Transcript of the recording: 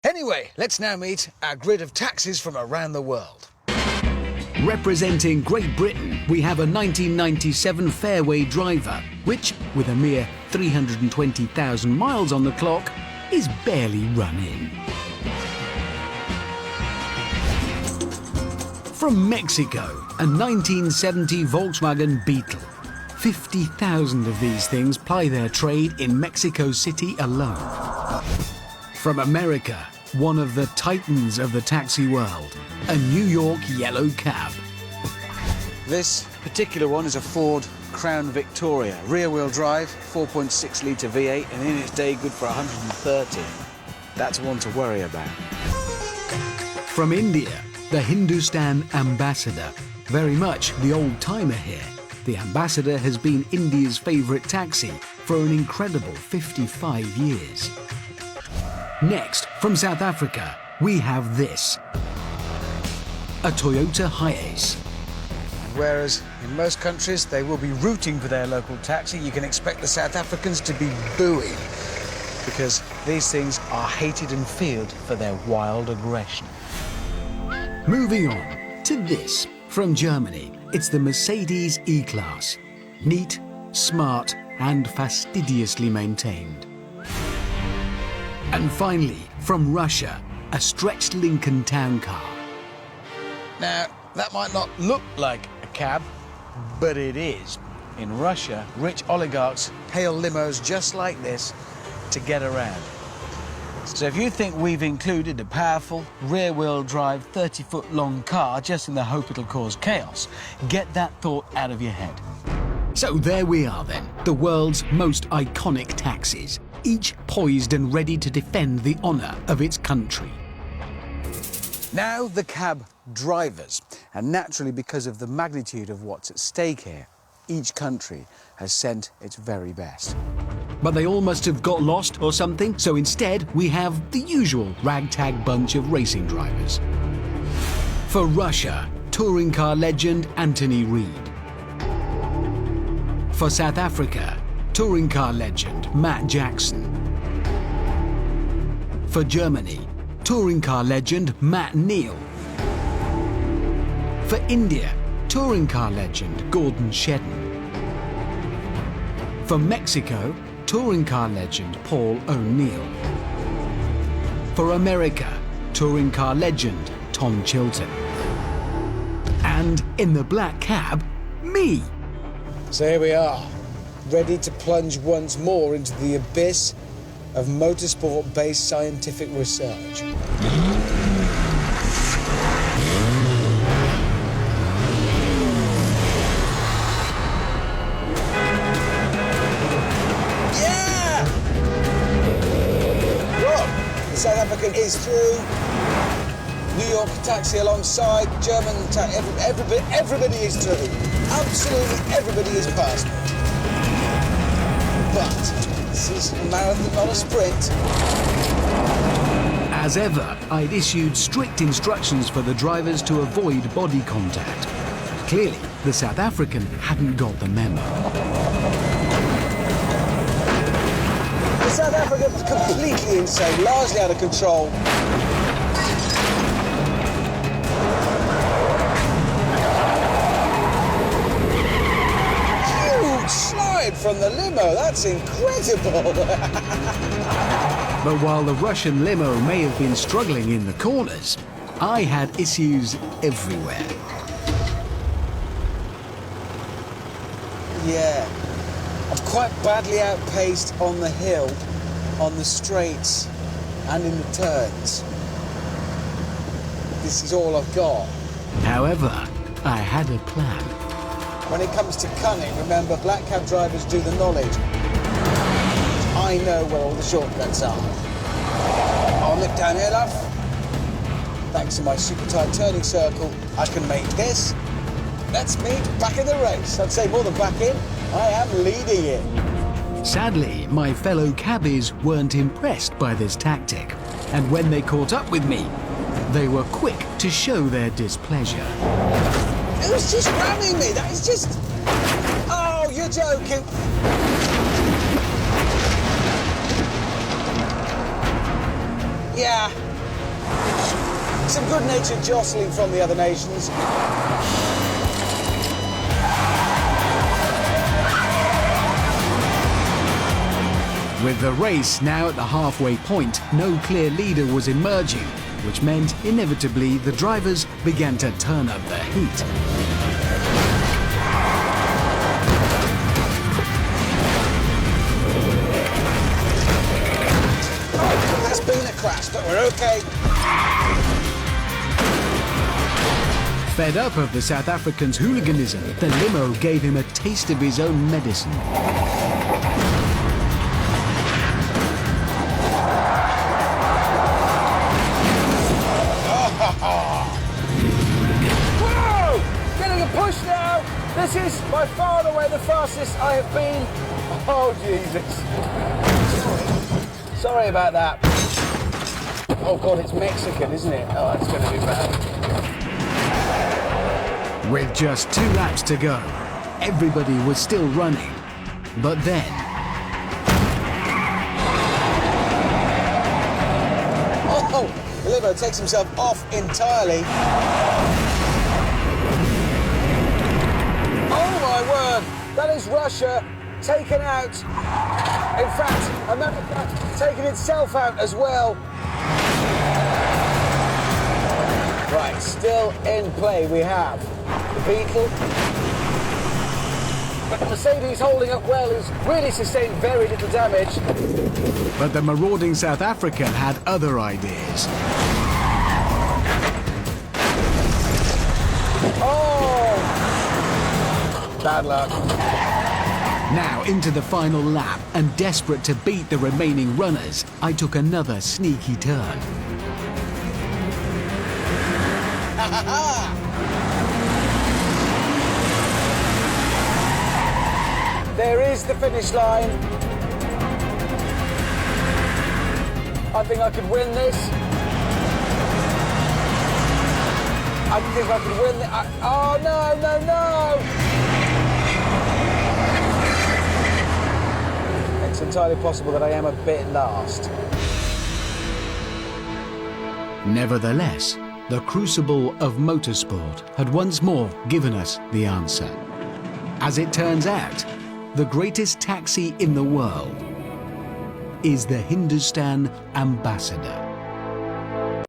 Anyway, let's now meet our grid of taxis from around the world. Representing Great Britain, we have a 1997 Fairway Driver, which, with a mere 320,000 miles on the clock, is barely run in. From Mexico, a 1970 Volkswagen Beetle. 50,000 of these things ply their trade in Mexico City alone. From America, one of the titans of the taxi world, a New York yellow cab. This particular one is a Ford Crown Victoria, rear-wheel drive, 4.6-litre V8, and in its day good for 130. That's one to worry about. From India, the Hindustan Ambassador, very much the old-timer here. The Ambassador has been India's favourite taxi for an incredible 55 years. Next, from South Africa, we have this. A Toyota Hiace. Whereas in most countries they will be rooting for their local taxi, you can expect the South Africans to be booing, because these things are hated and feared for their wild aggression. Moving on to this. From Germany, it's the Mercedes E-Class. Neat, smart and fastidiously maintained. And finally, from Russia, a stretched Lincoln town car. Now, that might not look like a cab, but it is. In Russia, rich oligarchs hail limos just like this to get around. So if you think we've included a powerful, rear-wheel drive, 30-foot-long car just in the hope it'll cause chaos, get that thought out of your head. So there we are then, the world's most iconic taxis, each poised and ready to defend the honour of its country. Now the cab drivers, and naturally because of the magnitude of what's at stake here, each country has sent its very best. But they all must have got lost or something, so instead we have the usual ragtag bunch of racing drivers. For Russia, touring car legend Anthony Reid. For South Africa, touring car legend Matt Jackson. For Germany, touring car legend Matt Neal. For India, touring car legend Gordon Shedden. For Mexico, touring car legend Paul O'Neill. For America, touring car legend Tom Chilton. And in the black cab, me. So here we are, ready to plunge once more into the abyss of motorsport-based scientific research. Yeah! Look, the South African is through. New York taxi alongside, German taxi, everybody is through. Absolutely everybody is past. But this is a marathon, not a sprint. As ever, I'd issued strict instructions for the drivers to avoid body contact. Clearly, the South African hadn't got the memo. The South African was completely insane, largely out of control. Slide from the limo, that's incredible. But while the Russian limo may have been struggling in the corners, I had issues everywhere. Yeah, I'm quite badly outpaced on the hill, on the straights and in the turns. This is all I've got. However, I had a plan. When it comes to cunning, remember, black cab drivers do the knowledge. I know where all the shortcuts are. I'll nip down here, love. Thanks to my super tight turning circle, I can make this. Let's meet back in the race. I'd say more than back in, I am leading it. Sadly, my fellow cabbies weren't impressed by this tactic, and when they caught up with me, they were quick to show their displeasure. It was just ramming me, that is just... Oh, you're joking. Yeah, Some good-natured jostling from the other nations. With the race now at the halfway point, no clear leader was emerging, which meant inevitably the drivers began to turn up the heat. There has been a crash, but we're okay. Fed up of the South African's hooliganism, the limo gave him a taste of his own medicine. Whoa! Getting a push now. This is by far and away the fastest I have been. Oh, Jesus. Sorry about that. Oh, God, it's Mexican, isn't it? Oh, that's going to be bad. With just 2 laps to go, everybody was still running. But then... Oh, the limo takes himself off entirely. Oh, my word. That is Russia taken out. In fact, America taking itself out as well. Right, still in play we have the Beetle. But the Mercedes holding up well has really sustained very little damage. But the marauding South African had other ideas. Oh! Bad luck. Now into the final lap, and desperate to beat the remaining runners, I took another sneaky turn. There is the finish line. I think I could win this. I think I could win this. Oh, no, no, no! It's entirely possible that I am a bit last. Nevertheless, the crucible of motorsport had once more given us the answer. As it turns out, the greatest taxi in the world is the Hindustan Ambassador.